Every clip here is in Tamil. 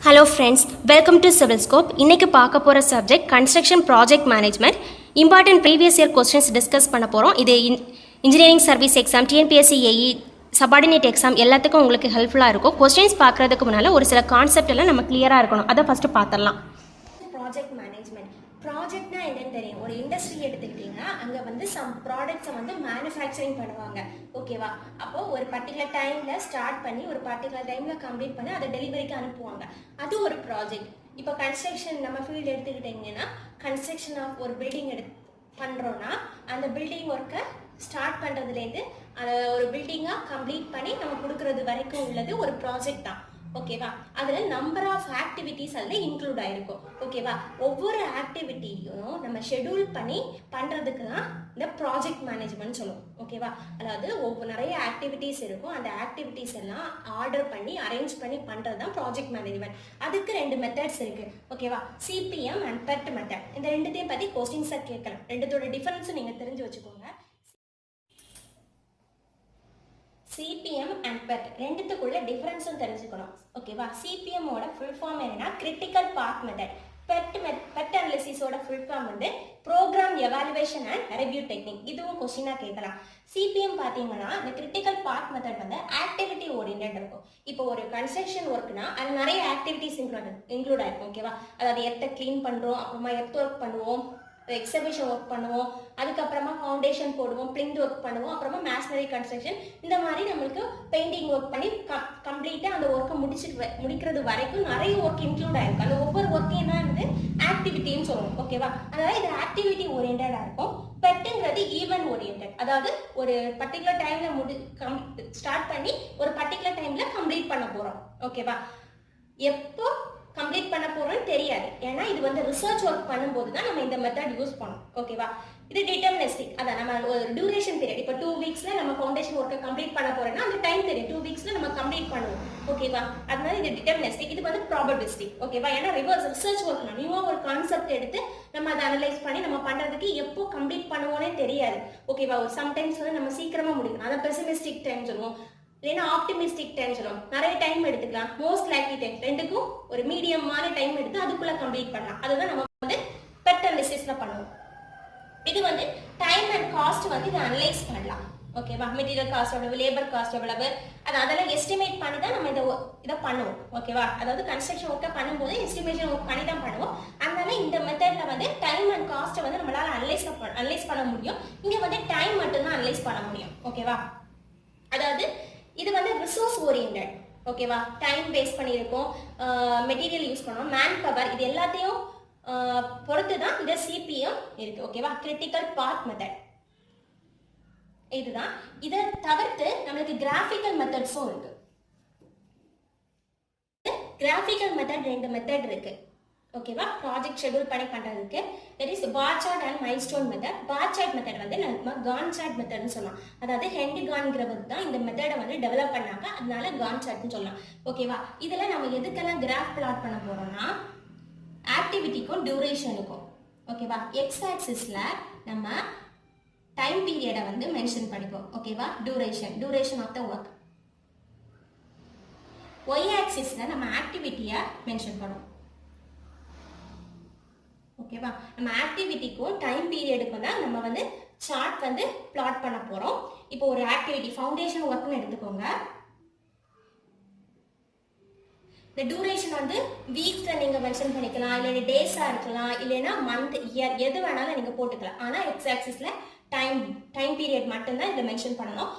Hello friends, welcome to Civil Scope. இன்னைக்கு பார்க்க போற subject construction project management. Important previous year questions discuss பண்ண போகிறோம். இது engineering service exam, TNPSC, AE, subordinate exam எல்லாத்துக்கும் உங்களுக்கு ஹெல்ப்ஃபுல்லாக இருக்கும். கொஸ்டின்ஸ் பார்க்குறதுக்கு முன்னால் ஒரு சில கான்செப்ட் எல்லாம் நம்ம கிளியராக இருக்கணும். அதை ஃபஸ்ட்டு பார்த்துடலாம். ப்ராஜெக்ட் மேனேஜ்மெண்ட் ப்ராஜெக்ட்னா என்னன்னு தெரியும். ஒரு இண்டஸ்ட்ரி எடுத்துக்கிட்டிங்கன்னா அங்கே வந்து சம் ப்ராடக்ட்ஸை வந்து மேனுஃபேக்சரிங் பண்ணுவாங்க. ஓகேவா? அப்போது ஒரு பர்டிகுலர் டைமில் ஸ்டார்ட் பண்ணி ஒரு பர்டிகுலர் டைமில் கம்ப்ளீட் பண்ணி அதை டெலிவரிக்கு அனுப்புவாங்க. அது ஒரு ப்ராஜெக்ட். இப்போ கன்ஸ்ட்ரக்ஷன் நம்ம ஃபீல்டு எடுத்துக்கிட்டிங்கன்னா கன்ஸ்ட்ரக்ஷன் ஆஃப் ஒரு பில்டிங் பண்ணுறோன்னா அந்த பில்டிங் ஒர்க்கை ஸ்டார்ட் பண்ணுறதுலேருந்து அதை ஒரு பில்டிங்காக கம்ப்ளீட் பண்ணி நம்ம கொடுக்குறது வரைக்கும் உள்ளது ஒரு ப்ராஜெக்ட் தான். ஓகேவா? அதில் நம்பர் ஆஃப் ஆக்டிவிட்டீஸ் அதில் இன்க்ளூட் ஆகிருக்கும். ஓகேவா? ஒவ்வொரு ஆக்டிவிட்டியும் நம்ம ஷெடியூல் பண்ணி பண்ணுறதுக்கு தான் இந்த ப்ராஜெக்ட் மேனேஜ்மெண்ட் சொல்லுவோம். ஓகேவா? அதாவது நிறைய ஆக்டிவிட்டீஸ் இருக்கும். அந்த ஆக்டிவிட்டீஸ் எல்லாம் ஆர்டர் பண்ணி அரேஞ்ச் பண்ணி பண்ணுறது தான் ப்ராஜெக்ட் மேனேஜ்மெண்ட். அதுக்கு 2 மெத்தட்ஸ் இருக்குது. ஓகேவா? CPM and PERT method. இந்த ரெண்டுத்தையும் பற்றி கொஸ்டின்ஸை கேட்கலாம். ரெண்டுத்தோட டிஃபரன்ஸும் நீங்கள் தெரிஞ்சு வச்சுக்கோங்க. சிபிஎம் அண்ட் பெர்ட் ரெண்டுத்துக்குள்ள டிஃபரன்ஸும் தெரிஞ்சுக்கணும். ஓகேவா? சிபிஎம்மோட ஃபுல் ஃபார்ம் என்னன்னா கிரிட்டிக்கல் பாத் மெத்தட். பெர்ட் அனாலிசிஸோட ஃபுல் ஃபார்ம் வந்து program evaluation and review technique. இதுவும் கொஸ்டினாக கேட்கலாம். சிபிஎம் பார்த்தீங்கன்னா இந்த கிரிட்டிக்கல் பாத் மெத்தட் வந்து ஆக்டிவிட்டி ஓரியன்ட் இருக்கும். இப்போ ஒரு கன்ஸ்ட்ரக்ஷன் ஒர்க்னா அது நிறைய ஆக்டிவிட்டிஸ் இன்க்ளூட் ஆயிருக்கும். ஓகேவா? அதாவது எர்த்தை க்ளீன் பண்ணுறோம், அப்புறமா எர்த் ஒர்க் பண்ணுவோம், எக்ஸிபிஷன் ஒர்க் பண்ணுவோம், அதுக்கப்புறமா ஃபவுண்டேஷன் போடுவோம், பிளிந்த் ஒர்க் பண்ணுவோம், அப்புறமா மேஷனரி கன்ஸ்ட்ரக்ஷன், இந்த மாதிரி நம்மளுக்கு பெயிண்டிங் ஒர்க் பண்ணி கம்ப்ளீட்டாக அந்த ஒர்க்கை முடிக்கிறது வரைக்கும் நிறைய ஒர்க் இன்க்ளூட் ஆயிருக்கும். அந்த ஒவ்வொரு ஒர்க்கையும் தான் வந்து ஆக்டிவிட்டின்னு சொல்லுவோம். ஓகேவா? அதாவது இது ஆக்டிவிட்டி ஓரியன்டாக இருக்கும். பெட்டுங்கிறது ஈவென்ட் ஓரியன்ட். அதாவது ஒரு பர்டிகுலர் டைம்ல ஸ்டார்ட் பண்ணி ஒரு பர்டிகுலர் டைம்ல கம்ப்ளீட் பண்ண போறோம். ஓகேவா? எப்போ கம்ப்ளீட் பண்ண போறோம்னு தெரியாது. ஏன்னா இது வந்து ரிசர்ச் ஒர்க் பண்ணும்போது தான் நம்ம இந்த மெத்தட் யூஸ் பண்ணோம். ஓகேவா? இது டிட்டர்மினிஸ்டிக். அதான் நம்ம ஒரு டியூரேஷன் பீரியட். இப்போ 2 வீக்ஸ்ல நம்ம ஃபவுண்டேஷன் ஒர்க்கை கம்ப்ளீட் பண்ண போறோம்னா அந்த டைம் தெரியும். 2 வீக்ஸ்ல நம்ம கம்ப்ளீட் பண்ணுவோம். ஓகேவா? அதனால இது டிட்டர்மினிஸ்டிக். இது வந்து ப்ராபபிலிஸ்டிக். ஓகேவா? ஏன்னா ரிசர்ச் ஒர்க் நியூவா ஒரு கான்செப்ட் எடுத்து நம்ம அதை அனலைஸ் பண்ணி நம்ம பண்றதுக்கு எப்போ கம்ப்ளீட் பண்ணுவோன்னே தெரியாது. ஓகேவா? ஒரு சம்டைம்ஸ் வந்து நம்ம சீக்கிரமா முடியும், அதை பெசிமிஸ்டிக் டைம் சொல்லுவோம், இல்லைன்னா ஆப்டிமிஸ்டிக் டைம் சொல்லுவோம். நிறைய டைம் எடுத்துக்கலாம். மோஸ்ட் லைக்லி டைம் ரெண்டுக்கும் ஒரு மீடியமான டைம் எடுத்து அதுக்குள்ள கம்ப்ளீட் பண்ணலாம். அதுதான் நம்ம வந்து பெர்ட் அனாலிசிஸ்ல பண்ணுவோம். இது வந்து டைம் அண்ட் காஸ்ட் வந்து இதை அனலைஸ் பண்ணலாம். ஓகேவா? மெட்டீரியல் காஸ்ட் எவ்வளவு, லேபர் காஸ்ட் எவ்வளவு, அதெல்லாம் எஸ்டிமேட் பண்ணி தான் நம்ம இதை பண்ணுவோம். ஓகேவா? அதாவது கன்ஸ்ட்ரக்ஷன் ஒர்க்கை பண்ணும்போது எஸ்டிமேஷன் ஒர்க் பண்ணி தான் பண்ணுவோம். அதனால இந்த மெத்தட்ல வந்து டைம் அண்ட் காஸ்ட்டை வந்து நம்மளால அனலைஸ் பண்ண முடியும். இங்க வந்து டைம் மட்டும்தான் அனலைஸ் பண்ண முடியும். ஓகேவா? அதாவது இது வந்து ரிசோர்ஸ் ஓரியன்ட். ஓகேவா? டைம் பேஸ் பண்ணியிருக்கோம், மெட்டீரியல் யூஸ் பண்ணோம், மேன் பவர், இது எல்லாத்தையும் பொறுத்து தான் இந்த சிபிஎம் இருக்கு. ஓகேவா? கிரிட்டிக்கல் பாத் மெத்தட் இதுதான். இதை தவிர்த்து நம்மளுக்கு கிராஃபிக்கல் மெத்தட்ஸும் இருக்கு. கிராஃபிக்கல் மெத்தட் 2 மெத்தட் இருக்கு. ஓகேவா? ப்ராஜெக்ட் ஷெட்யூல் பண்ணி பண்றதுக்கு there is bar chart and milestone method. Bar chart method வந்து நம்ம கான் சார்ட் மெத்தட்னு சொல்லலாம். அதாவது ஹெண்ட் கான்ங்கிறவர் தான் இந்த மெத்தடை வந்து டெவலப் பண்ணாங்க, அதனால கான் சார்ட்னு சொல்லலாம். ஓகேவா? இதுல நம்ம எதுக்கெல்லாம் கிராஃப் பிளாட் பண்ண போறோம்னா ஆக்டிவிட்டிக்கும் டியூரேஷனுக்கும். ஓகேவா? எக்ஸ் ஆக்சிஸ்ல நம்ம டைம் பீரியடை வந்து மென்ஷன் பண்ணிப்போம். ஓகேவா? Duration of the work. Y ஆக்சிஸ்ல நம்ம ஆக்டிவிட்டியை மென்ஷன் பண்ணுவோம். ஓகேவா? நம்ம ஆக்டிவிட்டிக்கும் டைம் பீரியடுக்கும் தான் நம்ம வந்து சார்ட் வந்து பிளாட் பண்ண போறோம். இப்போ ஒரு ஆக்டிவிட்டி ஃபவுண்டேஷன் ஒர்க்னு எடுத்துக்கோங்க. இந்த டியூரேஷன் வந்து வீக்ஸ்ல நீங்க மென்ஷன் பண்ணிக்கலாம், இல்லைன்னா டேஸா இருக்கலாம், இல்லைன்னா மந்த், இயர், எது வேணாலும் நீங்க போட்டுக்கலாம். ஆனா எக்ஸ் ஆக்சிஸ்ல டைம் பீரியட் மட்டும்தான் இதை மென்ஷன் பண்ணணும்.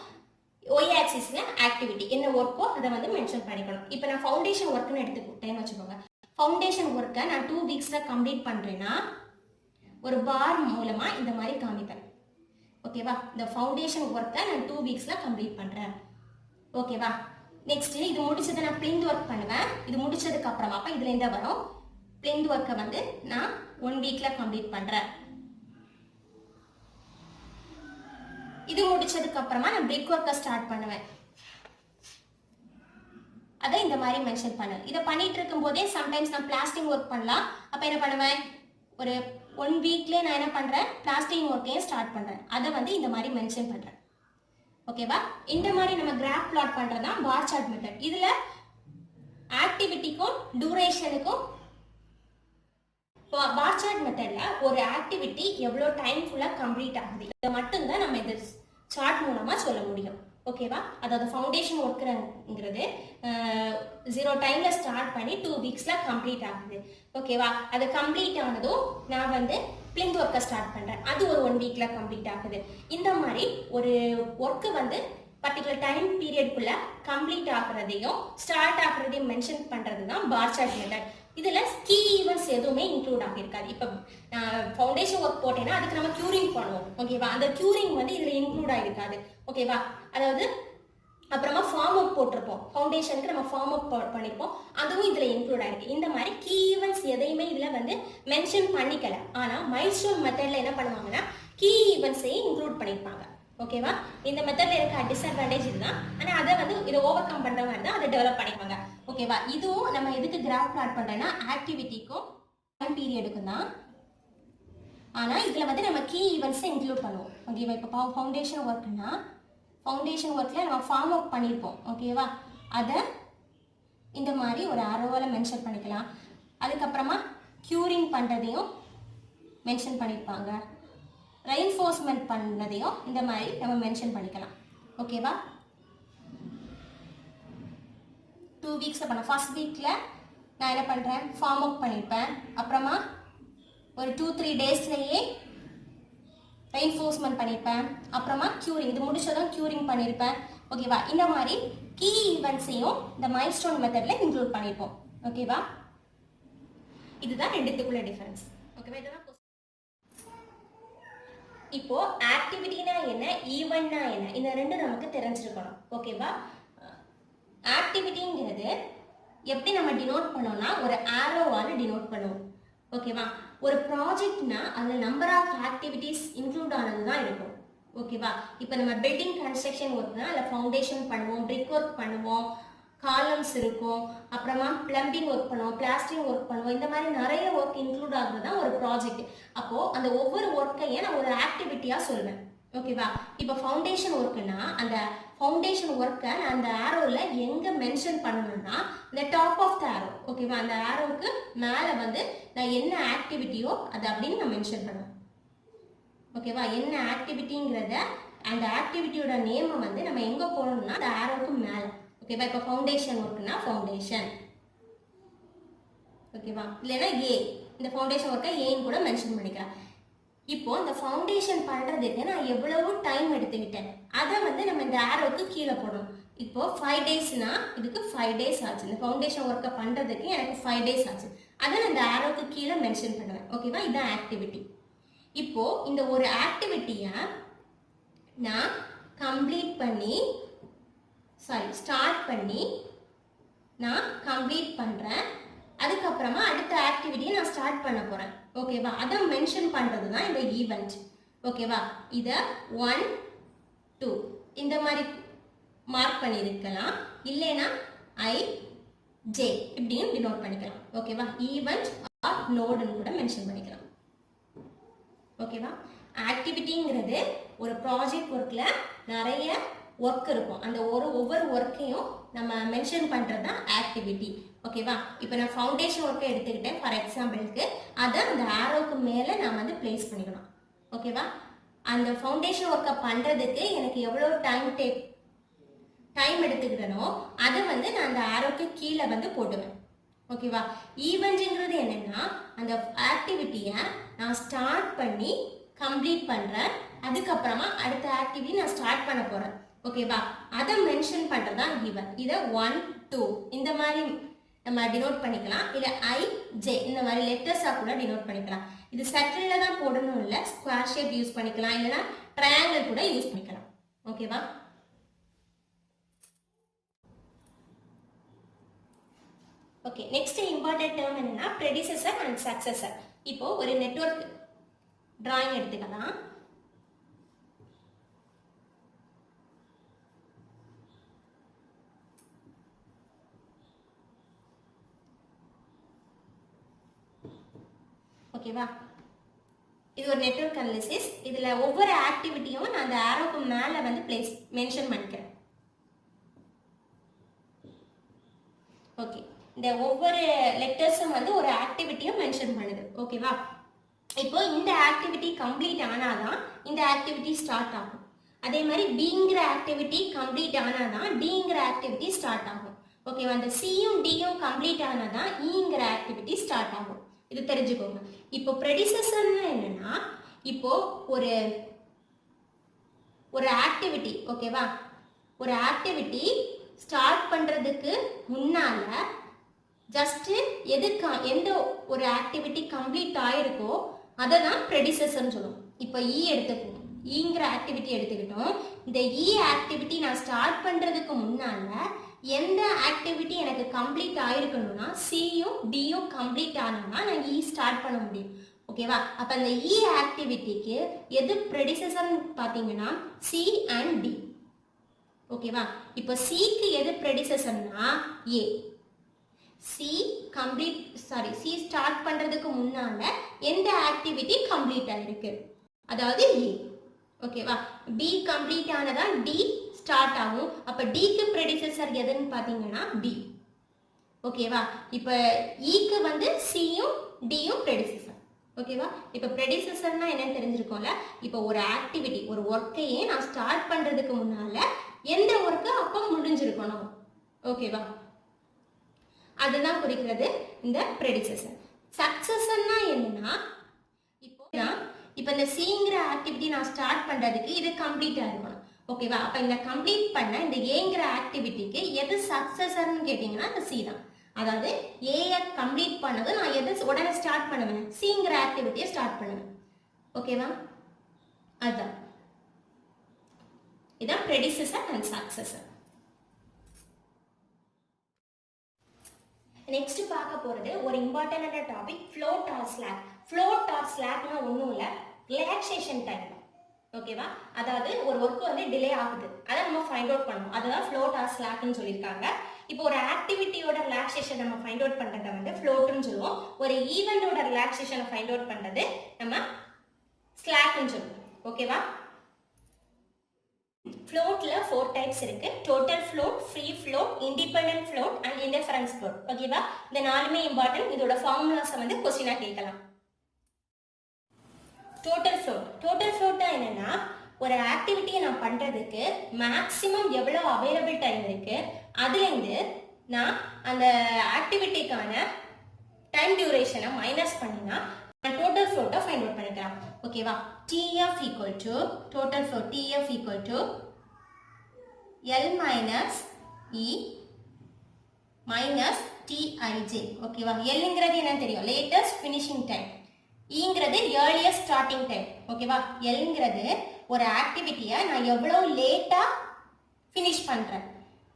ஒய் ஆக்சிஸ்ல ஆக்டிவிட்டி என்ன ஒர்க்கோ அதை வந்து மென்ஷன் பண்ணிக்கணும். இப்போ நான் ஃபவுண்டேஷன் ஒர்க்னு எடுத்துக்கிட்டேன்னு வச்சுக்கோங்க. ஃபவுண்டேஷன் ஒர்க்கை நான் 2 வீக்ஸ்ல கம்ப்ளீட் பண்றேன்னா ஒரு பார் மூலமா இந்த மாதிரி காமிப்பேன். ஓகேவா? இந்த ஃபவுண்டேஷன் ஒர்க்கை நான் 2 வீக்ஸ்ல கம்ப்ளீட் பண்றேன். ஓகேவா? நெக்ஸ்ட் இது முடிச்சதை நான் பிளிந்த் ஒர்க் பண்ணுவேன். இது முடிச்சதுக்கு அப்புறமா இதுல இருந்து வரும் பிளிந்த் ஒர்க்கை வந்து நான் 1 வீக்ல கம்ப்ளீட் பண்றேன். இது முடிச்சதுக்கு அப்புறமா நான் பிரிக் ஒர்க்கை ஸ்டார்ட் பண்ணுவேன். அதை இந்த மாதிரி மென்ஷன் பண்ணு. இதை பண்ணிட்டு இருக்கும் போதே சம்டைம்ஸ் நான் பிளாஸ்டிங் ஒர்க் பண்ணலாம். அப்ப என்ன பண்ணுவேன், ஒரு 1 வீக்லயே நான் என்ன பண்றேன், பிளாஸ்டிங் ஒர்க்கையும் ஸ்டார்ட் பண்றேன். அதை வந்து இந்த மாதிரி மென்ஷன் பண்றேன். ஓகேவா? இந்த மாதிரி நம்ம கிராஃப் பிளாட் பண்றதுதான் பார் சார்ட் மெத்தட். இதுல ஆக்டிவிட்டிக்கும் டியூரேஷனுக்கும் பார் சார்ட் மெத்தட்ல ஒரு ஆக்டிவிட்டி எவ்வளோ டைம் ஃபுல்லாக கம்ப்ளீட் ஆகுது இதை மட்டும்தான் நம்ம இது சார்ட் மூலமாக சொல்ல முடியும். ஓகேவா? அதாவது ஃபவுண்டேஷன் ஒர்க்குங்கிறது 0 டைமில் ஸ்டார்ட் பண்ணி 2 வீக்ஸில் கம்ப்ளீட் ஆகுது. ஓகேவா? அது கம்ப்ளீட் ஆனதும் நான் வந்து பிளிந்த் ஒர்க்கை ஸ்டார்ட் பண்ணுறேன், அது ஒரு 1 வீக்கில் கம்ப்ளீட் ஆகுது. இந்த மாதிரி ஒரு ஒர்க்கு வந்து பர்டிகுலர் டைம் பீரியட்குள்ள கம்ப்ளீட் ஆகுறதையும் ஸ்டார்ட் ஆகுறதையும் மென்ஷன் பண்ணுறது தான் பார் சார்ட் மெத்தட். இதில் கீ ஈவெண்ட்ஸ் எதுவுமே இன்க்ளூட் ஆகியிருக்காது. இப்போ ஃபவுண்டேஷன் ஒர்க் போட்டேன்னா அதுக்கு நம்ம க்யூரிங் பண்ணுவோம். ஓகேவா? அந்த க்யூரிங் வந்து இதில் இன்க்ளூட் ஆகிருக்காது. ஓகேவா? அதாவது அப்புறமா ஃபார்ம் அப் போட்டிருப்போம், ஃபவுண்டேஷனுக்கு நம்ம ஃபார்ம் அப் பண்ணியிருப்போம், அதுவும் இதில் இன்க்ளூட் ஆகிருக்கு. இந்த மாதிரி கீ ஈவெண்ட்ஸ் எதையுமே இதில் வந்து மென்ஷன் பண்ணிக்கல. ஆனால் மைல்ஸ்டோன் மெத்தடில் என்ன பண்ணுவாங்கன்னா கீ ஈவெண்ட்ஸையும் இன்க்ளூட் பண்ணியிருப்பாங்க. ஓகேவா? இந்த மெத்தட்ல இருக்க டிஸ்அட்வான்டேஜ் இதுதான். ஆனால் அதை வந்து இதை ஓவர் கம் பண்ணுற மாதிரி தான் அதை டெவலப் பண்ணிப்பாங்க. ஓகேவா? இதுவும் நம்ம எதுக்கு கிராஃப் பிளாட் பண்ணுறோன்னா ஆக்டிவிட்டிக்கும் டைம் பீரியடுக்கும் தான். ஆனால் இதில் வந்து நம்ம கீ ஈவெண்ட்ஸை இன்க்ளூட் பண்ணுவோம். ஓகேவா? இப்போ ஃபவுண்டேஷன் ஒர்க்னா ஃபவுண்டேஷன் ஒர்க்கில் நம்ம ஃபார்ம் அப் பண்ணியிருப்போம். ஓகேவா? அதை இந்த மாதிரி ஒரு ஆரோவில் மென்ஷன் பண்ணிக்கலாம். அதுக்கப்புறமா க்யூரிங் பண்ணுறதையும் மென்ஷன் பண்ணியிருப்பாங்க, ரெயின்ஃபோர்ஸ்மெண்ட் பண்ணதையும் இந்த மாதிரி நம்ம மென்ஷன் பண்ணிக்கலாம். ஓகேவா? 2 வீக்ஸில் பண்ண ஃபர்ஸ்ட் வீக்கில் நான் என்ன பண்ணுறேன், ஃபார்ம் அப் பண்ணியிருப்பேன். அப்புறமா ஒரு 2-3 டேஸ்லேயே ரெயின்ஃபோர்ஸ்மெண்ட் பண்ணியிருப்பேன். அப்புறமா க்யூரிங், இது முடிச்சதும் க்யூரிங் பண்ணியிருப்பேன். ஓகேவா? இந்த மாதிரி கீ ஈவெண்ட்ஸையும் இந்த மைல்ஸ்டோன் மெத்தடில் இன்க்ளூட் பண்ணியிருப்போம். ஓகேவா? இதுதான் ரெண்டுத்துக்குள்ள டிஃபரன்ஸ். ஓகேவா? இதுதான் இப்போ ஆக்டிவிட்டினா என்ன, ஈவெண்ட்னா என்ன, இந்த ரெண்டு நமக்கு தெரிஞ்சிருக்கணும். ஓகேவா? ஆக்டிவிட்டிங்கிறது எப்படி நம்ம டினோட் பண்ணோம்னா ஒரு ஆரோவால் டினோட் பண்ணுவோம். ஓகேவா? ஒரு ப்ராஜெக்ட்னா அதில் நம்பர் ஆஃப் ஆக்டிவிட்டிஸ் இன்க்ளூட் ஆனது தான் இருக்கும். ஓகேவா? இப்போ நம்ம பில்டிங் கன்ஸ்ட்ரக்ஷன் ஒர்க்னா அதில் ஃபவுண்டேஷன் பண்ணுவோம், பிரிக் ஒர்க் பண்ணுவோம், காலம்ஸ் இருக்கும், அப்புறமா பிளம்பிங் ஒர்க் பண்ணுவோம், பிளாஸ்டிங் ஒர்க் பண்ணுவோம். இந்த மாதிரி நிறைய ஒர்க் இன்க்ளூட் ஆகுறது தான் ஒரு ப்ராஜெக்ட். அப்போது அந்த ஒவ்வொரு ஒர்க்கையும் நான் ஒரு ஆக்டிவிட்டியாக சொல்வேன். ஓகேவா? இப்போ ஃபவுண்டேஷன் ஒர்க்குன்னா அந்த ஃபவுண்டேஷன் ஒர்க்கை நான் அந்த ஆரோவில் எங்கே மென்ஷன் பண்ணணும்னா இந்த டாப் ஆஃப் த ஆரோ. ஓகேவா? அந்த ஆரோவுக்கு மேலே வந்து நான் என்ன ஆக்டிவிட்டியோ அதை அப்படின்னு நான் மென்ஷன் பண்ணுவேன். ஓகேவா? என்ன ஆக்டிவிட்டிங்கிறத அந்த ஆக்டிவிட்டியோட நேமை வந்து நம்ம எங்கே போடணும்னா அந்த ஆரோவுக்கு மேலே. ஓகேவா? இப்போ ஃபவுண்டேஷன் ஒர்க்குன்னா ஃபவுண்டேஷன். ஓகேவா? இல்லைன்னா ஏ, இந்த ஃபவுண்டேஷன் ஒர்க்கை ஏன்னு கூட மென்ஷன் பண்ணிக்கலாம். இப்போ இந்த ஃபவுண்டேஷன் பண்ணுறதுக்கு நான் எவ்வளவு டைம் எடுத்துக்கிட்டேன் அதை வந்து நம்ம இந்த ஆரோவுக்கு கீழே போடணும். இப்போ 5 டேஸ்னா இதுக்கு 5 டேஸ் ஆச்சு. இந்த ஃபவுண்டேஷன் ஒர்க்கை பண்ணுறதுக்கு எனக்கு 5 டேஸ் ஆச்சு. அதை நான் இந்த ஆரோவுக்கு கீழே மென்ஷன் பண்ணுவேன். ஓகேவா? இதுதான் ஆக்டிவிட்டி. இப்போ இந்த ஒரு ஆக்டிவிட்டியை நான் ஸ்டார்ட் பண்ணி நான் கம்ப்ளீட் பண்ணுறேன். அதுக்கப்புறமா அடுத்த ஆக்டிவிட்டியை நான் ஸ்டார்ட் பண்ண போகிறேன். ஓகேவா? அதை மென்ஷன் பண்ணுறது தான் இந்த ஈவெண்ட். ஓகேவா? இதை 1, 2 இந்த மாதிரி மார்க் பண்ணியிருக்கலாம், இல்லைன்னா I, J இப்படின்னு டினோட் பண்ணிக்கலாம். ஓகேவா? ஈவெண்ட் ஆர் நோடுன்னு கூட மென்ஷன் பண்ணிக்கலாம். ஓகேவா? ஆக்டிவிட்டிங்கிறது ஒரு ப்ராஜெக்ட் ஒர்க்கில் நிறைய ஒர்க் இருக்கும். அந்த ஒவ்வொரு ஒர்க்கையும் நம்ம மென்ஷன் பண்ணுறது தான் ஆக்டிவிட்டி. ஓகேவா? இப்போ நான் ஃபவுண்டேஷன் ஒர்க்கை எடுத்துக்கிட்டேன் ஃபார் எக்ஸாம்பிளுக்கு, அதை அந்த ஆரோவுக்கு மேலே நான் வந்து பிளேஸ் பண்ணிக்கணும். ஓகேவா? அந்த ஃபவுண்டேஷன் ஒர்க்கை பண்ணுறதுக்கு எனக்கு எவ்வளோ டைம் எடுத்துக்கிட்டனோ அதை வந்து நான் அந்த ஆரோவுக்கு கீழே வந்து போட்டுவேன். ஓகேவா? ஈவெண்ட்ங்கிறது என்னென்னா அந்த ஆக்டிவிட்டியை நான் ஸ்டார்ட் பண்ணி கம்ப்ளீட் பண்ணுறேன். அதுக்கப்புறமா அடுத்த ஆக்டிவிட்டி நான் ஸ்டார்ட் பண்ண போகிறேன். ஓகேவா? அதை மென்ஷன் பண்ணுறது தான் ஈவெண்ட். இதை 1, 2 இந்த மாதிரி நம்ம டினோட் பண்ணிக்கலாம், இல்லை I, J இந்த மாதிரி லெட்டர்ஸாக கூட டினோட் பண்ணிக்கலாம். இது சர்க்கிளில் தான் போடணும் இல்லை, ஸ்கொயர் ஷேப் யூஸ் பண்ணிக்கலாம், இல்லைனா ட்ரையாங்கிள் கூட யூஸ் பண்ணிக்கலாம். ஓகேவா? ஓகே, நெக்ஸ்ட் இம்பார்ட்டன்ட் டேர்ம் என்னன்னா ப்ரெடிசஸர் அண்ட் சக்சஸர். இப்போ ஒரு நெட்வொர்க் டிராயிங் எடுத்துக்கலாம். ஓகேவா? இது ஒரு நெட்வொர்க் அனாலிசிஸ். இதில் ஒவ்வொரு ஆக்டிவிட்டியும் நான் அந்த ஆரோக்கு மேலே வந்து மென்ஷன் பண்ணிக்கிறேன். ஓகே, இந்த ஒவ்வொரு லெட்டர்ஸும் வந்து ஒரு ஆக்டிவிட்டியும் மென்ஷன் பண்ணுது. ஓகேவா? இப்போ இந்த ஆக்டிவிட்டி கம்ப்ளீட் ஆனாதான் இந்த ஆக்டிவிட்டி ஸ்டார்ட் ஆகும். அதே மாதிரி பிங்கிற ஆக்டிவிட்டி கம்ப்ளீட் ஆனாதான் டிங்கிற ஆக்டிவிட்டி ஸ்டார்ட் ஆகும். ஓகேவா? அந்த சியும் டியும் கம்ப்ளீட் ஆனாதான் ஈங்கிற ஆக்டிவிட்டி ஸ்டார்ட் ஆகும். இது தெரிஞ்சுக்கோங்க. இப்போ ப்ரெடிசஸர்னா என்னன்னா, இப்போ ஒரு ஆக்டிவிட்டி, ஓகேவா, ஒரு ஆக்டிவிட்டி ஸ்டார்ட் பண்றதுக்கு முன்னால ஜஸ்ட் எந்த ஒரு ஆக்டிவிட்டி கம்ப்ளீட் ஆயிருக்கோ அதை தான் ப்ரெடிசஸர்னு சொல்லுவோம். இப்போ எடுத்துக்கணும், ஈங்கிற ஆக்டிவிட்டி எடுத்துக்கிட்டோம். இந்த ஆக்டிவிட்டி நான் ஸ்டார்ட் பண்றதுக்கு முன்னால எந்த ஆக்டிவிட்டி எனக்கு கம்ப்ளீட் ஆயிருக்கணும்னா சியும் டியும் கம்ப்ளீட் ஆனா நான் ஸ்டார்ட் பண்ண முடியும். ஓகேவா? அப்ப அந்த ஆக்டிவிட்டிக்கு எது ப்ரெடிசஸர்னு பாத்தீங்கன்னா சி அண்ட் டி. ஓகேவா? இப்போ சிக்கு எது ப்ரெடிசஸர்னா ஏ. சி ஸ்டார்ட் பண்றதுக்கு முன்னால எந்த ஆக்டிவிட்டி கம்ப்ளீட் ஆயிருக்கு, அதாவது ஏ. ஓகேவா? பி கம்ப்ளீட் ஆனதா டி ஸ்டார்ட் ஆகும். அப்ப டிக்கு ப்ரெடிசஸர் எதுன்னு பாத்தீங்கன்னா பி. ஓகேவா? இப்ப ஈக்கு வந்து சியும் டியும் ப்ரெடிசஸர். ஓகேவா? இப்ப ப்ரெடிசஸர்னா என்னன்னு தெரிஞ்சிருக்கோம்ல. இப்போ ஒரு ஆக்டிவிட்டி, ஒரு ஒர்க்கையே நான் ஸ்டார்ட் பண்றதுக்கு முன்னால எந்த ஒர்க்கு அப்போ முடிஞ்சிருக்கணும். ஓகேவா? அதுதான் குறிக்கிறது இந்த ப்ரெடிசஸர். சக்சஸர்னா என்னன்னா, இப்போ இந்த சிங்கிற ஆக்டிவிட்டி நான் ஸ்டார்ட் பண்றதுக்கு இது கம்ப்ளீட்டா இருக்கணும். ஓகேவா? அப்ப இந்த கம்ப்ளீட் பண்ண இந்த ஏங்கிற ஆக்டிவிட்டிக்கு எது சக்சஸர்னு கேட்டீங்கன்னா அந்த சி தான். அதாவது ஏஐ கம்ப்ளீட் பண்ணது நான் எது உடனே ஸ்டார்ட் பண்ணுவேன், சிங்கிற ஆக்டிவிட்டியை ஸ்டார்ட் பண்ணுவேன். ஓகேவா? அதுதான் இதான் ப்ரெடிசஸர் அண்ட் சக்சஸர். நெக்ஸ்ட் பார்க்க போறது ஒரு இம்பார்ட்டன்டான topic, float or slack. Float or ஸ்லாக்னா ஒன்றும் இல்லை, ரிலாக்ஸேஷன் டைம். ஓகேவா? அதாவது ஒரு ஒர்க் வந்து டிலே ஆகுது, அதை நம்ம ஃபைண்ட் அவுட் பண்ணணும். அதுதான் ஃப்ளோட் ஆர் ஸ்லாக்னு சொல்லியிருக்காங்க. இப்போ ஒரு ஆக்டிவிட்டியோட ரிலாக்ஸேஷன் நம்ம ஃபைண்ட் அவுட் பண்றதை வந்து ஃப்ளோட்னு சொல்லுவோம். ஒரு ஈவெண்டோட ரிலாக்ஸேஷனை ஃபைண்ட் அவுட் பண்றது நம்ம ஸ்லாக்னு சொல்லுவோம். ஓகேவா? ஃப்ளோட்ல 4 டைப்ஸ் இருக்கு. Total float, free float, independent float and indifference float. ஓகேவா? இந்த நாலுமே இம்பார்ட்டன்ட். இதோட ஃபார்முலாஸ் வந்து क्वेश्चनா கேட்கலாம். டோட்டல் ஃப்ளோட்னா என்னன்னா, ஒரு ஆக்டிவிட்டியை நான் பண்றதுக்கு மேக்ஸிமம் எவ்வளவு அவைலபிள் டைம் இருக்கு, அதுலேருந்து நான் அந்த ஆக்டிவிட்டிக்கான டைம் டியூரேஷனை மைனஸ் பண்ணினா நான் டோட்டல் ஃப்ளோட்டை ஃபைண்ட் அவுட் பண்ணிக்கலாம். ஓகேவா? TF equal to total flow, TF equal to L minus E minus TIJ. ஓகேவா? Lங்கிறது என்னன்னு தெரியும், latest finishing time. Eங்கிறது earliest starting time. ஓகேவா? Lங்கிறது ஒரு ஆக்டிவிட்டியை நான் எவ்வளவு லேட்டா ஃபினிஷ் பண்றேன்.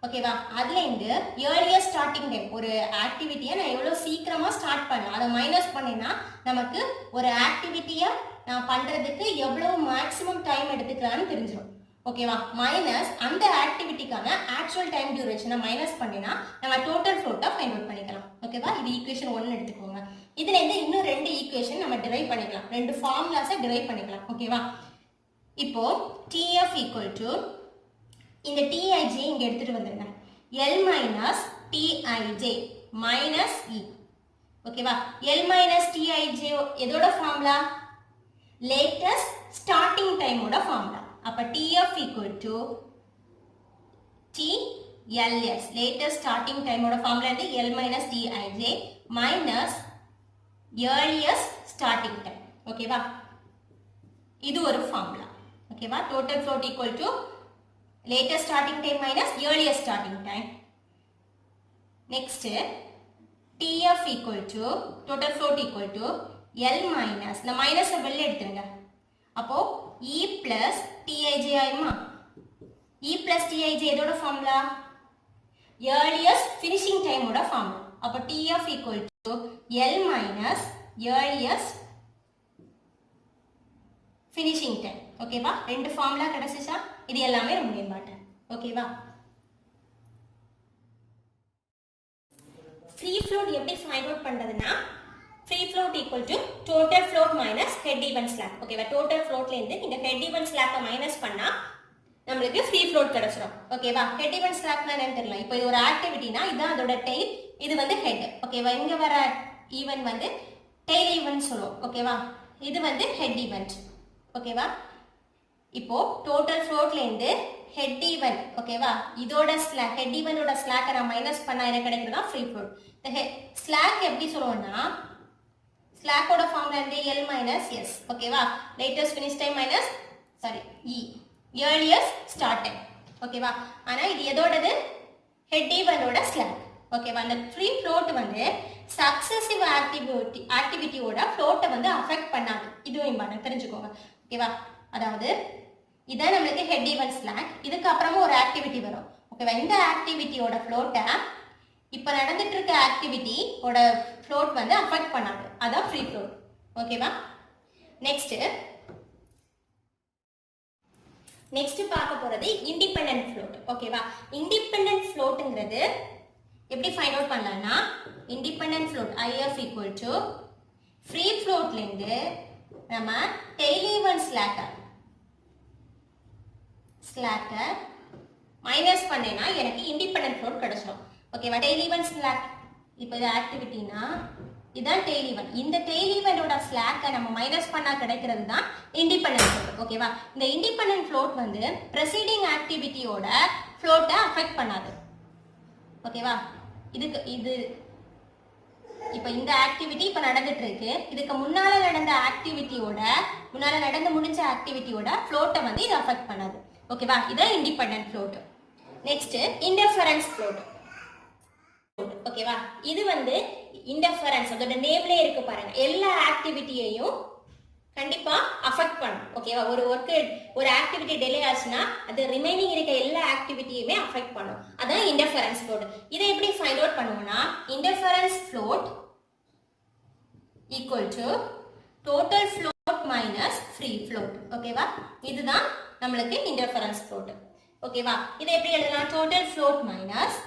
ஓகேவா? அதுல இருந்து earliest starting time, ஒரு ஆக்டிவிட்டியை நான் எவ்வளவு சீக்கிரமா ஸ்டார்ட் பண்ணேன் அதை மைனஸ் பண்ணினா நமக்கு ஒரு ஆக்டிவிட்டியை நான் பண்றதுக்கு எவ்வளவு மேக்ஸிமம் டைம் எடுத்துக்கலாம்னு தெரிஞ்சிடும். ஓகேவா? மைனஸ் அந்த ஆக்டிவிட்டிக்கான ஆக்சுவல் டைம் டியூரேஷனை மைனஸ் பண்ணினா நம்ம டோட்டல் ஃப்ளோட்டை ஃபைண்ட் அவுட் பண்ணிக்கலாம். ஓகேவா? இது ஈக்குவேஷன் 1 எடுத்துக்கோங்க. இதுல இருந்து இன்னும் 2 ஈக்குவேஷன் நம்ம டிரைவ் பண்ணிக்கலாம், 2 ஃபார்முலாஸை டிரைவ் பண்ணிக்கலாம். ஓகேவா? இப்போ TF equal to இந்த TIJ இங்க எடுத்துட்டு வந்துருங்க, L minus TIJ minus E. ஓகேவா? L minus TIJ எதோட ஃபார்முலா? latest starting time ஓட ஃபார்முலா. அப்ப TF equal to TLS, latest starting time ஓட ஃபார்முலா வந்து L minus TIJ minus earliest starting time. ஓகேவா? இது ஒரு ஃபார்முலா. ஓகேவா? total float equal to latest starting time minus earliest starting time. Next, TF equal to total float equal to L minus, இந்த மைனஸ் வெளில எடுத்துருங்க, அப்போ E plus TIJ ஆயிருமா? E plus TIJ எதோட ஃபார்முலா? earliest finishing time ஓட ஃபார்முலா. அப்போ TF equal to L minus earliest finishing time. ஓகேவா? ரெண்டு ஃபார்முலா கிடைச்சிச்சா? இது எல்லாமே ரொம்ப இம்பார்ட்டன்ட். ஓகேவா? ஃப்ரீ ஃப்ளோட் எப்படி ஃபைண்ட் அவுட் பண்றதுன்னா, free float equal to total float minus head even slack. ஓகேவா? டோட்டல் ஃப்ளோட்ல இருந்து நீங்க ஹெட் ஈவன் ஸ்லாக்கை மைனஸ் பண்ணா நம்மளுக்கு ஃப்ரீ ஃப்ளோட் கிடைச்சிடும். ஓகேவா? ஹெட் ஈவன் ஸ்லாக்னா என்னன்னு தெரியல. இப்போ இது ஒரு ஆக்டிவிட்டினா இதான் அதோட டைம், இது வந்து ஹெட். ஓகேவா, இங்க வர ஈவென்ட் வந்து டெய்ல் ஈவென்ட் சொல்லுவோம். ஓகேவா, இது வந்து ஹெட் ஈவென்ட். ஓகேவா, இப்போ டோட்டல் ஃப்ளோட்ல இருந்து ஹெட் ஈவென்ட். ஓகேவா, இதோட ஸ்லாக் ஹெட் ஈவென்ட்டோட ஸ்லாக்கை நான் மைனஸ் பண்ணா என்ன கிடைக்குதுன்னா ஃப்ரீ ஃப்ளோட். இந்த ஸ்லாக் எப்படி சொல்லுவோம்னா ஸ்லாக்கோட ஃபார்ம்ல இருந்து L மைனஸ் S. ஓகேவா, latest finish time minus E earliest start time. ஓகேவா, ஆனா இது எதோடது ஹெட் ஈவென்ட்டோட ஸ்லாக். ஓகேவா, அந்த ஃப்ரீ ஃப்ளோட் வந்து சக்சசிவ் ஆக்டிவிட்டியோட ஃப்ளோட்டை வந்து அஃபெக்ட் பண்ணாது. இதுவும் இம்பார்ட்டன்ட் தெரிஞ்சுக்கோங்க. ஓகேவா, அதாவது இதான் நம்மளுக்கு ஹெட் ஈவென்ட் ஸ்லாக். இதுக்கு அப்புறமா ஒரு ஆக்டிவிட்டி வரும். ஓகேவா, இந்த ஆக்டிவிட்டியோட ஃப்ளோட்டை இப்போ நடந்துட்டு இருக்க ஆக்டிவிட்டியோட ஃப்ளோட் வந்து அஃபெக்ட் பண்ணாது. அதான் ஃப்ரீ ஃப்ளோட். ஓகேவா, நெக்ஸ்ட் பார்க்க போறது இண்டிபெண்டன்ட் ஃப்ளோட். ஓகேவா, இண்டிபெண்டன்ட் ஃப்ளோட்ங்கிறது எப்படி ஃபைண்ட் அவுட் பண்ணலாம்னா independent float IF equal to free ஃப்ளோட்ல இருந்து நம்ம டெய்ல் ஈவென்ட் ஸ்லாக்கை மைனஸ் பண்ணேன்னா எனக்கு இண்டிபெண்டன்ட் ஃப்ளோட் கிடைச்சிடும். ஓகேவா, டெய்ல் ஈவென்ட் ஸ்லாக் இப்போ இது ஆக்டிவிட்டினா இதான் டெய்ல் ஈவென்ட். இந்த டெய்ல் ஈவென்ட்டோட ஸ்லாக்கை நம்ம மைனஸ் பண்ணா கிடைக்கிறது தான் இண்டிபெண்டன்ட் ஃப்ளோட். ஓகேவா, இந்த இண்டிபெண்டன்ட் ஃப்ளோட் வந்து ப்ரெசீடிங் ஆக்டிவிட்டியோட ஃப்ளோட்டை அஃபெக்ட் பண்ணாது. ஓகேவா, இது இப்போ இந்த ஆக்டிவிட்டி இப்போ நடந்துட்டு இருக்கு. இதுக்கு முன்னால நடந்து முடிஞ்ச ஆக்டிவிட்டியோட ஃப்ளோட்டை வந்து இது அஃபெக்ட் பண்ணாது. ஓகேவா, இதான் independent float. Next interference float. ஓகேவா, இது வந்து இன்டர்ஃபரன்ஸ் அதோட நேம்லயே இருக்கு பாருங்க, எல்லா ஆக்டிவிட்டியையும் கண்டிப்பா அஃபெக்ட் பண்ணும். ஓகேவா, ஒரு ஆக்டிவிட்டி டிலே ஆச்சுன்னா அது ரிமைனிங் இருக்க எல்லா ஆக்டிவிட்டியுமே அஃபெக்ட் பண்ணும். அதான் இன்டர்ஃபரன்ஸ் ஃப்ளோட். இதை எப்படி ஃபைண்ட் அவுட் பண்ணுவோம்னா interference float equal to total float minus free float. ஓகேவா, இதுதான் நம்மளுக்கு இன்டர்ஃபரன்ஸ் ஃப்ளோட். ஓகேவா, இதை எப்படி எழுதலாம் total float minus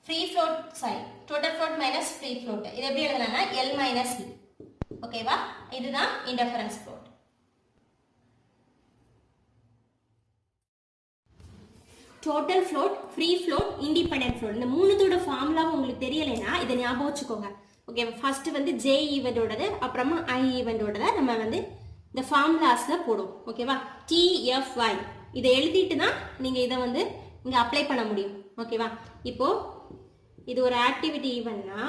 free float, total float minus free float. இது எப்படி எழுதலாம்னா L minus E. ஓகேவா, இதுதான் interference float. Total float, free float, independent float இந்த மூணுத்தோட ஃபார்முலாவும் உங்களுக்கு தெரியலைன்னா இதை ஞாபகம் வச்சுக்கோங்க. ஓகே, ஃபர்ஸ்ட் வந்து J ஈவென்ட்டோடது அப்புறமா I ஈவென்ட்டோடத நம்ம வந்து இந்த ஃபார்முலாஸ்ல போடுவோம். ஓகேவா, TFY இதை எழுதிட்டு தான் நீங்க இதை வந்து இங்க அப்ளை பண்ண முடியும். ஓகேவா, இப்போ இது ஒரு ஆக்டிவிட்டி ஈவென்ட்னா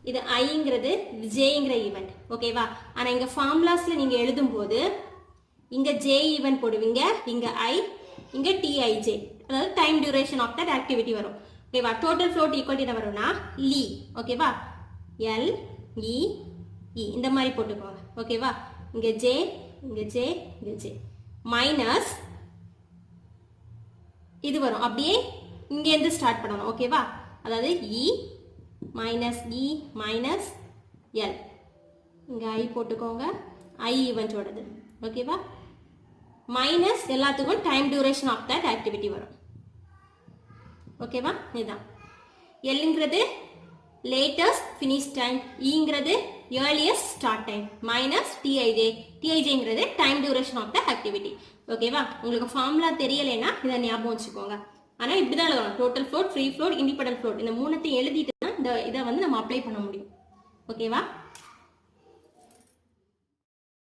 இது ஐங்கிறது ஜேங்கிற ஈவெண்ட். ஓகேவா, ஆனா இங்க ஃபார்முலாஸ்ல நீங்க எழுதும் போது இங்க ஜே ஈவென்ட் போடுவீங்க, இங்க ஐ, இங்க டிஐஜே, அதாவது time duration of that activity வரும். ஓகேவா, டோட்டல் ஃப்ளோட் ஈக்குவல் என்ன வரும்னா லீ. ஓகேவா, எல் இ இ இந்த மாதிரி போட்டுக்கோங்க. ஓகேவா, இங்க ஜே, இங்க ஜே, இங்க ஜே மைனஸ் இது வரும். அப்படியே இங்க இருந்து ஸ்டார்ட் பண்ணணும். ஓகேவா, அதாவது E minus E minus L, இங்கே ஐ போட்டுக்கோங்க, ஐ ஈவென்ட்டோடது. ஓகேவா, மைனஸ் எல்லாத்துக்கும் time duration of that activity வரும். ஓகேவா, இதுதான் எல்ங்கிறது லேட்டஸ்ட் ஃபினிஷ் டைம், ஈங்கிறது earliest start time minus TIJ, டிஐஜேங்கிறது time duration of the activity. ஓகேவா, உங்களுக்கு ஃபார்முலா தெரியலைன்னா இதை ஞாபகம் வச்சுக்கோங்க. ஆனால் இப்படி தான் எழுதணும், total float, free float, independent float இந்த மூணுத்தையும் எழுதிட்டு தான் இந்த இதை வந்து நம்ம அப்ளை பண்ண முடியும். ஓகேவா.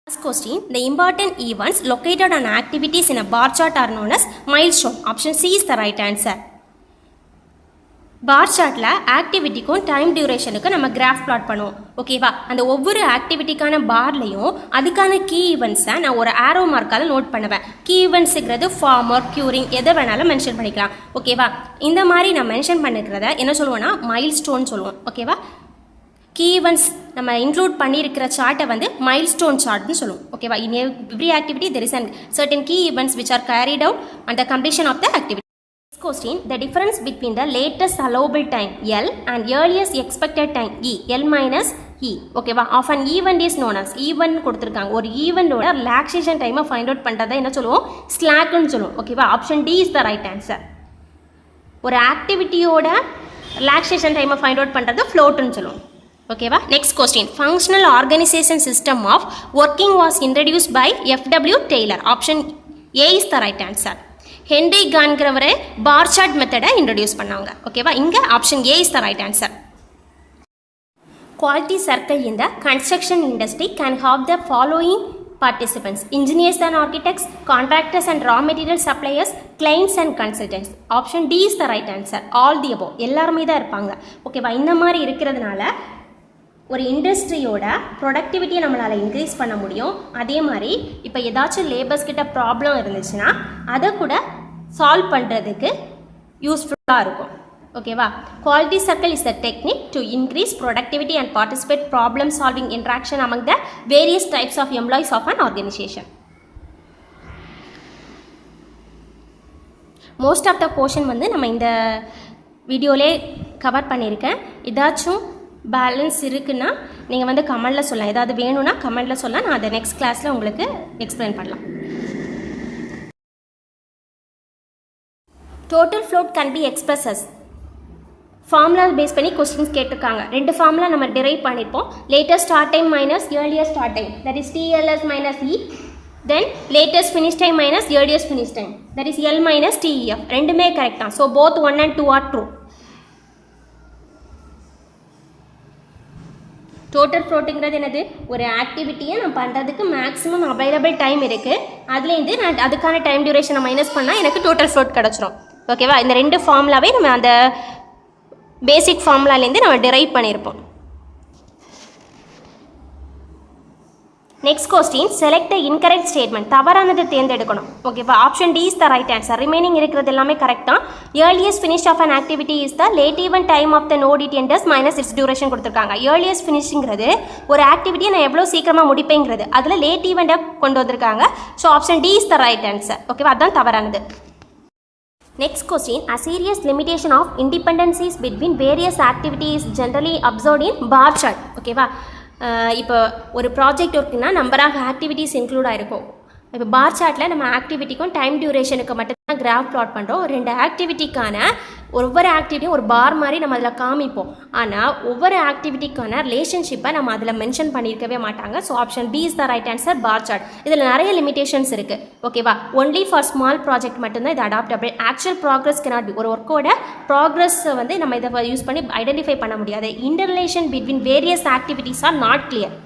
Last question, the important events located on activities in a bar chart are known as milestone. Option C is the right answer. பார் சார்ட்டில் ஆக்டிவிட்டிக்கும் டைம் டியூரேஷனுக்கு நம்ம கிராஃப் பிளாட் பண்ணுவோம். ஓகேவா, அந்த ஒவ்வொரு ஆக்டிவிட்டிக்கான பார்லையும் அதுக்கான கீ ஈவெண்ட்ஸை நான் ஒரு ஆரோ மார்க்கால் நோட் பண்ணுவேன். கீ ஈவெண்ட்ஸுங்கிறது ஃபார்மர், க்யூரிங் எதை வேணாலும் மென்ஷன் பண்ணிக்கலாம். ஓகேவா, இந்த மாதிரி நான் மென்ஷன் பண்ணிக்கிறத என்ன சொல்லுவோம்னா மைல் ஸ்டோன் சொல்லுவோம். ஓகேவா, கீ ஈவெண்ட்ஸ் நம்ம இன்க்ளூட் பண்ணியிருக்கிற சார்ட்டை வந்து மைல் ஸ்டோன் சார்ட்னு சொல்லுவோம். ஓகேவா, in every activity there is and certain key events which are carried out at the completion of the activity. Question, the difference between the latest allowable time L and earliest expected time E, L minus E, ஓகேவா, of an event is known as event கொடுத்துருக்காங்க. ஒரு ஈவெண்டோட ரிலாக்ஸேஷன் டைமை ஃபைண்ட் அவுட் பண்ணுறதை என்ன சொல்லுவோம், ஸ்லாக்னு சொல்லுவோம். ஓகேவா, option D is the right answer. ஒரு ஆக்டிவிட்டியோட ரிலாக்ஸேஷன் டைமை ஃபைண்ட் அவுட் பண்ணுறது ஃப்ளோட்னு சொல்லுவோம். ஓகேவா. Next question, functional organisation system of working was introduced by FW Taylor. Option A is the right answer. Henry கான்கிறவரை பார் சார்ட் மெத்தடை இன்ட்ரடியூஸ் பண்ணாங்க. ஓகேவா, இங்கே option A is the right answer. Quality circle in the construction industry can have the following participants: engineers and architects, contractors and raw material suppliers, clients and consultants. Option D is the right answer. All the above. எல்லாருமே தான் இருப்பாங்க. ஓகேவா, இந்த மாதிரி இருக்கிறதுனால ஒரு இண்டஸ்ட்ரியோட ப்ரொடக்டிவிட்டியை நம்மளால் இன்க்ரீஸ் பண்ண முடியும். அதே மாதிரி இப்போ ஏதாச்சும் லேபர்ஸ் கிட்ட ப்ராப்ளம் இருந்துச்சுன்னா அதை கூட சால்வ் பண்ணுறதுக்கு யூஸ்ஃபுல்லாக இருக்கும். ஓகேவா, quality circle is a technique to increase productivity and participate problem solving interaction among the various types of employees of an organization. Most of the portion வந்து நம்ம இந்த வீடியோலே கவர் பண்ணியிருக்கேன். ஏதாச்சும் பேலன்ஸ் இருக்குன்னா நீங்கள் வந்து கமெண்டில் சொல்லலாம். ஏதாவது வேணும்னா கமெண்டில் சொல்லலாம். நான் அதை நெக்ஸ்ட் கிளாஸில் உங்களுக்கு எக்ஸ்பிளைன் பண்ணலாம். Total float can be express as formula base பண்ணி கொஸ்டின்ஸ் கேட்டிருக்காங்க. ரெண்டு ஃபார்முலா நம்ம டிரைவ் பண்ணியிருப்போம். Latest start time minus earliest start time, that is TLS minus E. Then latest finish time minus earliest finish time, that is L minus TEF. ரெண்டுமே கரெக்ட் தான். So both 1 and 2 are true. Total ஃப்ளோட்டுங்கிறது என்னது? ஒரு ஆக்டிவிட்டியை நம்ம பண்ணுறதுக்கு மேக்ஸிமம் அவைலபிள் டைம் இருக்குது. அதுலேருந்து நான் அதுக்கான டைம் டியூரேஷனை மைனஸ் பண்ணால் எனக்கு டோட்டல் ஃப்ளோட் கிடச்சிரும். ஓகேவா, இந்த ரெண்டு ஃபார்முலாவே நம்ம அந்த பேசிக் ஃபார்முலாலேருந்து நம்ம டிரைவ் பண்ணியிருப்போம். Next question, select the incorrect statement. தவறானதை தேர்ந்தெடுக்கணும். ஓகேவா, option D is the right answer. Remaining இருக்கிறது எல்லாமே கரெக்ட் தான். Earliest finish of an activity is the late event time of the node it enters minus its duration கொடுத்துருக்காங்க. ஏர்லியஸ்ட் ஃபினிஷிங்கிறது ஒரு ஆக்டிவிட்டியை நான் எவ்வளோ சீக்கிரமாக முடிப்பேங்கிறது, அதில் லேட் ஈவெண்ட்டை கொண்டு வந்திருக்காங்க. So option D is the right answer. ஓகேவா, அதுதான் தவறானது. Next question, a serious limitation of independencies between various activities is generally observed in bar chart. ஓகேவா, இப்போ ஒரு ப்ராஜெக்ட் ஒர்க்குன்னா நம்பர் ஆஃப் ஆக்டிவிட்டீஸ் இன்க்ளூட் ஆகிருக்கும். இப்போ பார் சார்ட்டில் நம்ம ஆக்டிவிட்டிக்கும் டைம் டியூரேஷனுக்கு மட்டும்தான் கிராஃப் ப்ளாட் பண்ணுறோம். ரெண்டு ஆக்டிவிட்டிக்கான ஒவ்வொரு ஆக்டிவிட்டியும் ஒரு பார் மாதிரி நம்ம அதில் காமிப்போம். ஆனால் ஒவ்வொரு ஆக்டிவிட்டிக்கான ரிலேஷன்ஷிப்பை நம்ம அதில் மென்ஷன் பண்ணியிருக்கவே மாட்டாங்க. So option B is the right answer, bar chart. இதில் நிறைய லிமிடேஷன்ஸ் இருக்குது. ஓகேவா, ஒன்லி ஃபார் ஸ்மால் ப்ராஜெக்ட் மட்டும்தான் இது adaptable. Actual progress cannot be. ஒரு ஒர்க்கோட ப்ராக்ரஸை வந்து நம்ம இதை யூஸ் பண்ணி ஐடென்டிஃபை பண்ண முடியாது. Interrelation between various activities are not clear.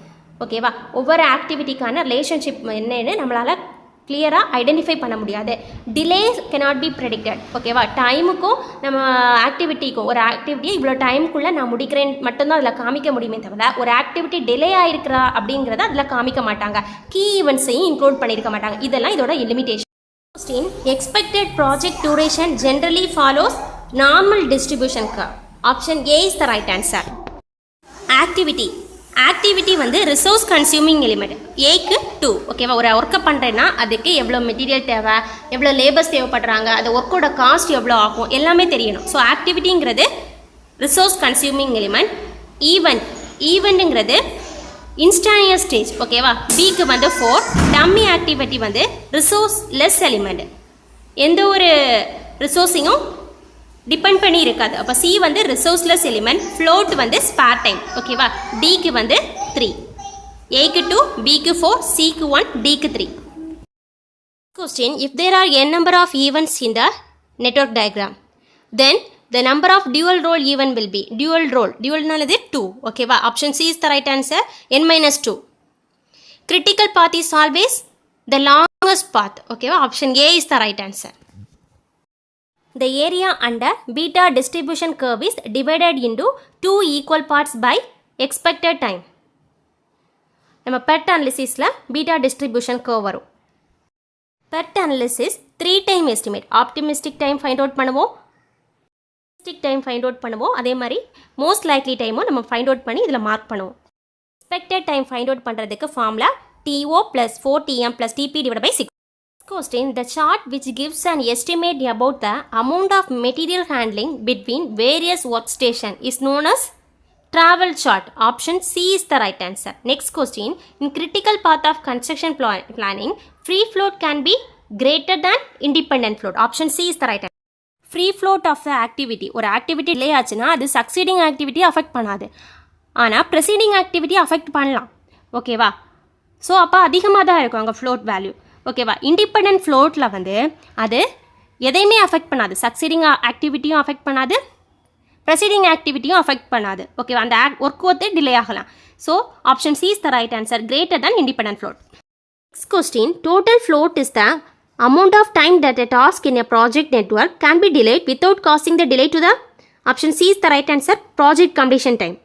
ஓகேவா, ஒவ்வொரு ஆக்டிவிட்டிக்கான ரிலேஷன்ஷிப் என்னன்னு நம்மளால் கிளியராக ஐடென்டிஃபை பண்ண முடியாது. Delay cannot be predicted. ஓகேவா, டைமுக்கும் நம்ம ஆக்டிவிட்டிக்கும், ஒரு ஆக்டிவிட்டியை இவ்வளோ டைமுக்குள்ளே நான் முடிக்கிறேன் மட்டும்தான் அதில் காமிக்க முடியுமே தவிர ஒரு ஆக்டிவிட்டி டிலே ஆகிருக்கிறா அப்படிங்கிறத அதில் காமிக்க மாட்டாங்க. கீ ஈவெண்ட்ஸையும் இன்க்ளூட் பண்ணியிருக்க மாட்டாங்க. இதெல்லாம் இதோட limitation. Question, expected project duration generally follows normal distribution curve. Option A is the right answer. Activity வந்து ரிசோர்ஸ் கன்சியூமிங் எலிமெண்ட். ஏக்கு 2. ஓகேவா, ஒரு ஒர்க்கை பண்ணுறேன்னா அதுக்கு எவ்வளோ மெட்டீரியல் தேவை, எவ்வளோ லேபர்ஸ் தேவைப்படுறாங்க, அந்த ஒர்க்கோட காஸ்ட் எவ்வளோ ஆகும் எல்லாமே தெரியணும். ஸோ ஆக்டிவிட்டிங்கிறது ரிசோர்ஸ் கன்சியூமிங் எலிமெண்ட். ஈவெண்ட்டுங்கிறது இன்ஸ்டானியஸ் ஸ்டேஜ். ஓகேவா, பிக்கு வந்து 4. டம்மி ஆக்டிவிட்டி வந்து ரிசோர்ஸ் லெஸ் எலிமெண்ட். எந்த ஒரு ரிசோர்ஸையும் டிபெண்ட் பண்ணி இருக்காது. அப்போ சி வந்து ரிசோர்ஸ்லெஸ் எலிமெண்ட். ஃப்ளோட் வந்து ஸ்பேர் டைம். ஓகேவா, டிக்கு வந்து 3, ஏக்கு 2, பிக்கு 4, சிக்கு 1, டிக்கு 3. Question, if there are n number of events in the network diagram, then the number of dual role event will be dual நாலது 2. ஓகேவா, option C is the right answer, n-2. Critical path is always the longest path. ஓகேவா, option A is the right answer. The area under beta distribution curve is divided into 2 equal parts by expected time. நம்ம PERT analysisல beta distribution curve வரும். PERT analysis 3 time estimate. Optimistic time find out பண்ணுவோம், pessimistic time find out பண்ணுவோம், அதே மாதிரி most likely time நம்ம find out பண்ணி இதில் மார்க் பண்ணுவோம். expected time find out பண்ணுறதுக்கு formula TO plus 4TM plus TP divided by 6. Question, the chart which gives an estimate about the amount of material handling between various workstation is known as travel chart. Option C is the right answer. Next question, in critical path of construction planning, free float can be greater than independent float. Option C is the right answer. Free float of the activity, ஒரு activity delay ஆச்சுன்னா அது succeeding activity affect பண்ணாது, ஆனால் preceding activity affect பண்ணலாம். ஓகேவா, ஸோ அப்போ அதிகமாக தான் இருக்கும் அங்கே float value. ஓகேவா, இண்டிபெண்டன்ட் ஃப்ளோட்டில் வந்து அது எதையுமே அஃபெக்ட் பண்ணாது, சக்சீடிங் ஆக்டிவிட்டியும் அஃபெக்ட் பண்ணாது, ப்ரெசீடிங் ஆக்டிவிட்டியும் அஃபெக்ட் பண்ணாது. ஓகேவா, அந்த ஒர்க் வந்து டிலே ஆகலாம். So option C is the right answer, greater than independent float. Next question, total float is the amount of time that a task in a project network can be delayed without causing the delay to the option C is the right answer, project completion time.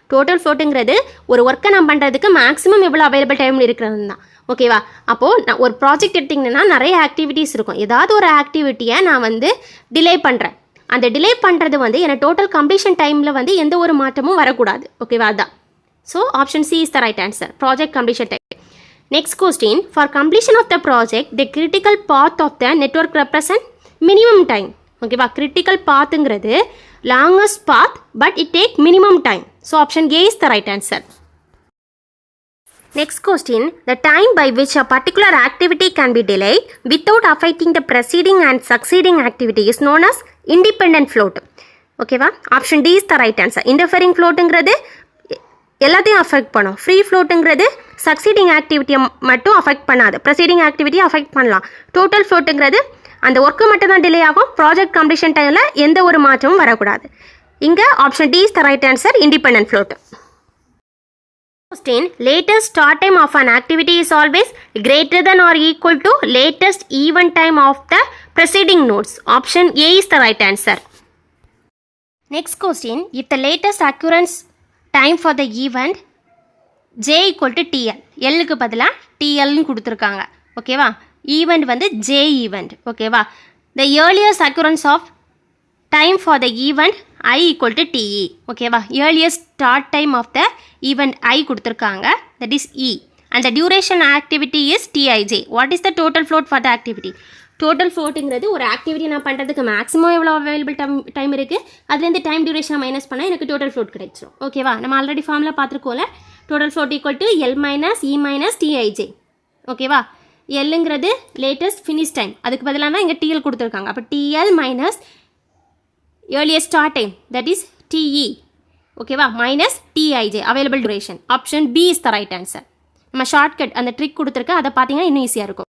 Total ஃப்ளோட்டுங்கிறது ஒரு ஒர்க்கை நான் பண்ணுறதுக்கு மேக்ஸிமம் எவ்வளோ அவைலபிள் டைம் இருக்கிறது தான். ஓகேவா, அப்போது நான் ஒரு ப்ராஜெக்ட் எடுத்திங்கன்னா நிறைய ஆக்டிவிட்டீஸ் இருக்கும். ஏதாவது ஒரு ஆக்டிவிட்டியை நான் வந்து டிலே பண்ணுறேன். அந்த டிலே பண்ணுறது வந்து எனக்கு டோட்டல் கம்ப்ளீஷன் டைமில் வந்து எந்த ஒரு மாற்றமும் வரக்கூடாது. ஓகேவா, அதான். So option C is the right answer, project completion time. Next question, for completion of the project, the critical path of the network represent minimum time. ஓகேவா, critical pathங்கிறது longest path but it take minimum time. So option A is the right answer. Next question, the time by which a particular activity can be delayed without affecting the preceding and succeeding activity is known as independent float. ஓகேவா, option D is the right answer. Interfering floatங்கிறது எல்லாத்தையும் அஃபெக்ட் பண்ணும். ஃப்ரீ ஃப்ளோட்டுங்கிறது சக்சீடிங் ஆக்டிவிட்டியை மட்டும் அஃபெக்ட் பண்ணாது, ப்ரெசீடிங் ஆக்டிவிட்டியை அஃபெக்ட் பண்ணலாம். டோட்டல் ஃப்ளோட்டுங்கிறது அந்த ஒர்க்கு மட்டும் தான் டிலே ஆகும், ப்ராஜெக்ட் கம்ப்ளீஷன் டைமில் எந்த ஒரு மாற்றமும் வரக்கூடாது. இங்கே option D is the right answer, independent float. Question, latest start time of an activity is always greater than or equal to latest event time of the preceding nodes. Option A is the right answer. Next question, if the latest occurrence time for the event J equal to TL, Lக்கு பதிலாக TLன்னு கொடுத்துருக்காங்க. ஓகேவா, ஈவெண்ட் வந்து J ஈவெண்ட். ஓகேவா, the earliest occurrence of time for the event I equal to TE. ஓகேவா, earliest start time of the event I கொடுத்துருக்காங்க, that is E, and the duration activity is TIJ. What is the total float for the activity? Total ஃப்ளோட்டுங்கிறது ஒரு ஆக்டிவிட்டி நான் பண்ணுறதுக்கு மேக்ஸிமம் எவ்வளோ அவைலபிள் டைம் இருக்குது, அதுலேருந்து டைம் டியூரேஷனை மைனஸ் பண்ணால் எனக்கு டோட்டல் ஃப்ளோட் கிடைச்சிடும். ஓகேவா, நம்ம ஆல்ரெடி ஃபார்மில் பார்த்துருக்கோம்ல, total float equal to L minus E minus TIJ. ஓகேவா, எல்லுங்கிறது லேட்டஸ்ட் ஃபினிஷ் டைம், அதுக்கு பதிலாக இங்கே டிஎல் கொடுத்துருக்காங்க. அப்போ TL minus earliest start time, that is TE. ஓகேவா, minus TIJ available duration. Option B is the right answer. நம்ம ஷார்ட்கட் அந்த ட்ரிக் கொடுத்துருக்கேன், அதை பார்த்தீங்கன்னா இன்னும் ஈஸியாக இருக்கும்.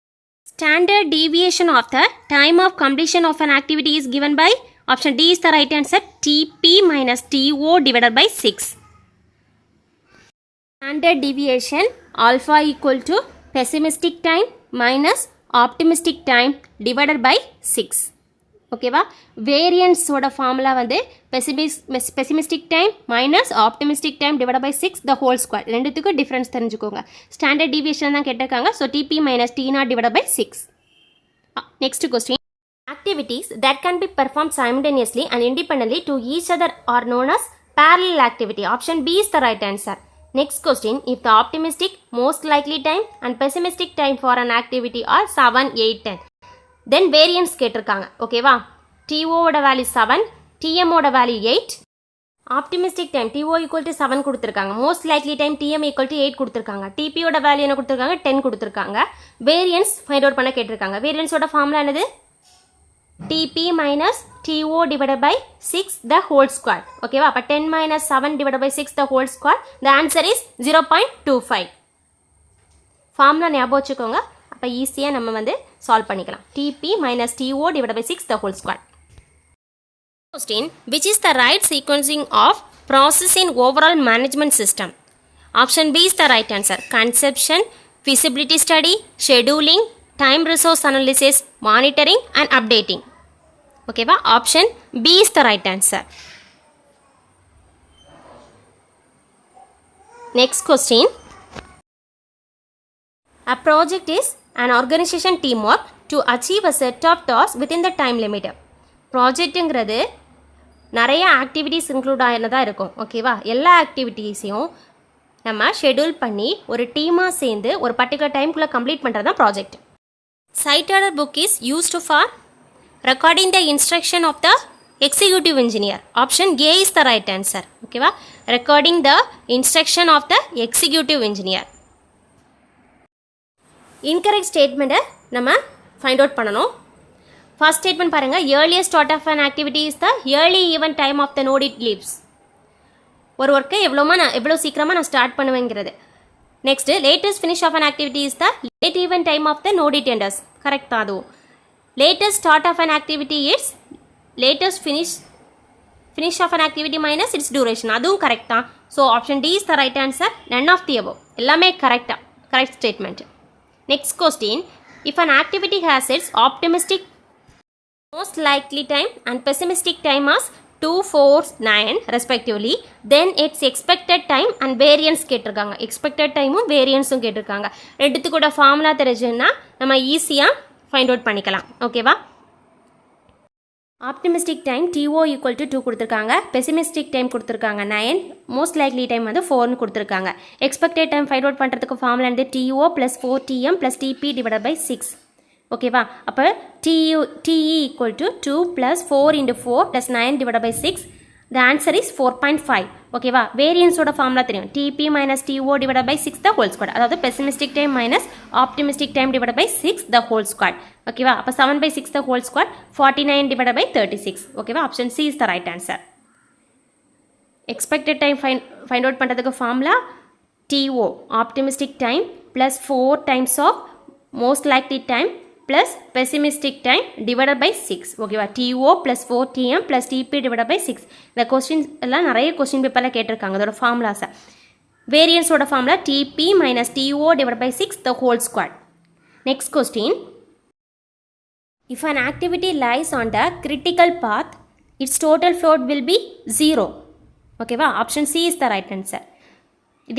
Standard deviation of the time of completion of an activity is given by option D is the right answer, TP minus TO divided by 6. Standard deviation alpha equal to pessimistic time minus optimistic time divided by 6. ஓகேவா, வேரியன்ஸோட ஃபார்முலா வந்து pessimistic time minus optimistic time divide by 6 the whole square. ரெண்டுத்துக்கும் டிஃப்ரென்ஸ் தெரிஞ்சுக்கோங்க. ஸ்டாண்டர்ட் டிவியேஷன் தான் கேட்டிருக்காங்க. ஸோ டிபி மைனஸ் டி0 divide by 6. Next question, activities that can be performed simultaneously and independently to each other are known as parallel activity. Option B is the right answer. Next question, if the optimistic most likely time and pessimistic time for an activity are 7, 8, 10. Then variance கேட்டிருக்காங்க. ஓகேவா, TO ஓட வேல்யூ 7, TM ஓட value 8. Optimistic time TO equal to 7 கொடுத்துருக்காங்க. Most likely time TM equal to 8 கொடுத்துருக்காங்க. TP ஓட வேல்யூ என்ன கொடுத்துருக்காங்க, 10 கொடுத்துருக்காங்க. வேரியன்ஸ் ஃபைண்ட் அவுட் பண்ண கேட்டிருக்காங்க. வேரியன்ஸோட ஃபார்முலா என்னது, TP minus TO divided by 6 the whole square. ஓகேவா, அப்போ 10 minus 7 divided by 6 the whole square. The answer is 0.25. Formula ஞாபகம் வச்சுக்கோங்க, அப்போ ஈஸியாக நம்ம வந்து சால்வ் பண்ணிக்கலாம். TP minus TO divided by 6 the whole square. Question, which is the right sequencing of process in overall management system? Option B is the right answer. Conception, feasibility study, scheduling, time resource analysis, monitoring and updating. ஓகேவா, option B is the right answer. Next question, a project is an organization teamwork to achieve a set of tasks within the time limit. ப்ராஜெக்ட்டுங்கிறது நிறைய ஆக்டிவிட்டீஸ் இன்க்ளூட் ஆகினதாக இருக்கும். ஓகேவா, எல்லா ஆக்டிவிட்டீஸையும் நம்ம ஷெடியூல் பண்ணி ஒரு டீமாக சேர்ந்து ஒரு பர்டிகுலர் டைம்குள்ளே கம்ப்ளீட் பண்ணுறது தான் project. Cited book is used for recording the instruction of the executive engineer. Option A is the right answer. ஓகேவா, recording the instruction of the executive engineer. Incorrect statement நம்ம find out பண்ணணும். First statement பாருங்க, earliest start of an activity is the early event time of the node it leaves. ஒரு ஒர்க்கை எவ்வளோ சீக்கிரமாக நான் ஸ்டார்ட் பண்ணுவேங்கிறது. Next, latest finish of an activity is the late event time of the node it enters. Correct தான் அதுவும். latest start of an activity is latest finish of an activity minus its duration. அதுவும் correct தான். So option D is the right answer. None of the above. எல்லாமே correct statement. Next question. If an activity has its optimistic most likely time and pessimistic time as 2, 4, 9 respectively, then its expected time and variance கேட்டிருக்காங்க. expected timeம் varianceம் கேட்டிருக்காங்க. ரெண்டுத்துக்கு கூட ஃபார்முலா தெரிஞ்சுன்னா நம்ம ஈஸியாக ஃபைண்ட் அவுட் பண்ணிக்கலாம். ஓகேவா? Optimistic time TO equal to 2 கொடுத்துருக்காங்க. பெசிமிஸ்டிக் டைம் கொடுத்துருக்காங்க 9. மோஸ்ட் லைக்லி டைம் வந்து 4னு கொடுத்துருக்காங்க. எக்ஸ்பெக்டட் டைம் ஃபைண்ட் அவுட் பண்ணுறதுக்கு ஃபார்முலா வந்து TO plus 4TM plus TP divided by 6. ஓகேவா? அப்போ TE equal to 2 plus 4 into 4 plus 9 divided by 6. The answer is 4.5. ஓகேவா? வேரியன்ஸோட ஃபார்முலா தெரியும். TP minus TO divided by 6 the whole square. அதாவது pessimistic time minus optimistic time divided by 6 the whole square. ஓகேவா? அப்போ 7/6 the whole square 49 divided by 36. ஓகேவா? Option C is the right answer. Expected time find out பண்ணுறதுக்கு formula TO optimistic time plus 4 times of most likely time plus pessimistic time divided by 6. ஓகேவா? TO plus 4TM plus TP divided by 6. இந்த கொஸ்டின்ஸ் எல்லாம் நிறைய கொஸ்டின் பேப்பரில் கேட்டிருக்காங்க. அதோட ஃபார்முலாஸை வேரியன்ஸோட formula TP minus TO divided by 6 the whole square. Next question. If an activity lies on the critical path, its total float will be 0. ஓகேவா? Option C is the right answer.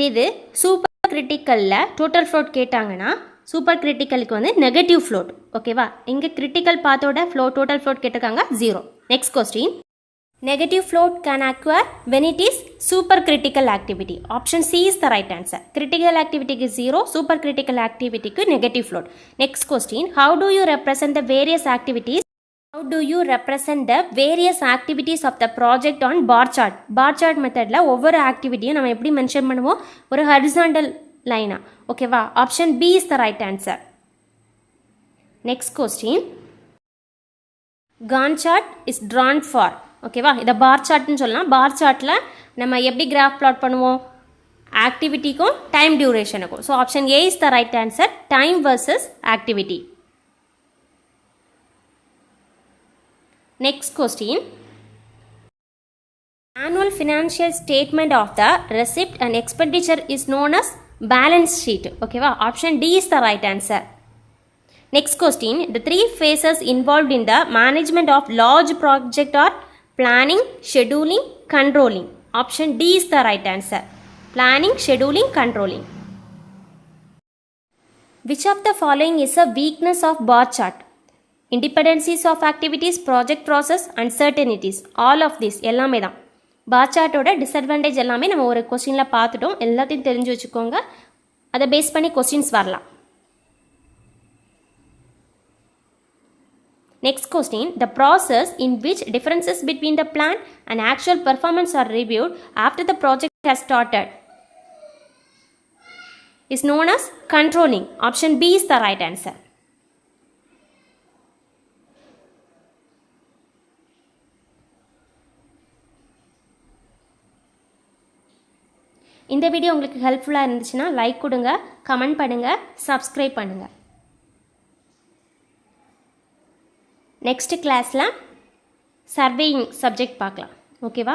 இது சூப்பர் கிரிட்டிக்கலில் டோட்டல் ஃப்ளோட் கேட்டாங்கன்னா சூப்பர் கிரிட்டிக்கலுக்கு வந்து நெகட்டிவ் ஃப்ளோட். ஓகேவா? இங்கே கிரிட்டிக்கல் பாத்தோட டோட்டல் ஃப்ளோட் கேட்டிருக்காங்க 0. Next question. Negative float can acquire when it is super critical activity. Option C is the right answer. Critical ஆக்டிவிட்டிக்கு 0, சூப்பர் கிரிட்டிக்கல் ஆக்டிவிட்டிக்கு negative float. Next question. How do you represent the various activities of the project on bar chart? Bar chart மெத்தடில் ஒவ்வொரு ஆக்டிவிட்டியும் நம்ம எப்படி மென்ஷன் பண்ணுவோம்? ஒரு ஹரிசாண்டல் லைனா. ஓகேவா? Option B is the right answer. Next question. Gantt chart is drawn for. ஓகேவா? இதை பார் சார்ட்னு சொல்லலாம். பார் சார்ட்டில் நம்ம எப்படி கிராஃப் பிளாட் பண்ணுவோம்? ஆக்டிவிட்டிக்கும் டைம் டியூரேஷனுக்கும். So option A is the right answer. Time versus activity. Next question. Annual financial statement of the receipt and expenditure is known as balance sheet. Okay va? Option D is the right answer. Next question. The 3 phases involved in the management of large project are planning, scheduling, controlling. Option D is the right answer. Planning, scheduling, controlling. Which of the following is a weakness of bar chart? Independencies of activities, project process, uncertainties. All of this எல்லாமே தான். பார் சார்ட்டோட டிஸ்அட்வான்டேஜ் எல்லாமே நம்ம ஒரு கொஸ்டினில் பார்த்துட்டோம். எல்லாத்தையும் தெரிஞ்சு வச்சுக்கோங்க. அதை பேஸ் பண்ணி கொஸ்டின்ஸ் வரலாம். Next question. The process in which differences between the plan and actual performance are reviewed after the project has started is known as controlling. Option B is the right answer. இந்த வீடியோ உங்களுக்கு ஹெல்ப்ஃபுல்லாக இருந்துச்சுன்னா லைக் கொடுங்க, கமெண்ட் பண்ணுங்கள், சப்ஸ்கிரைப் பண்ணுங்கள். நெக்ஸ்ட் கிளாஸில் சர்வேயிங் சப்ஜெக்ட் பார்க்கலாம். ஓகேவா?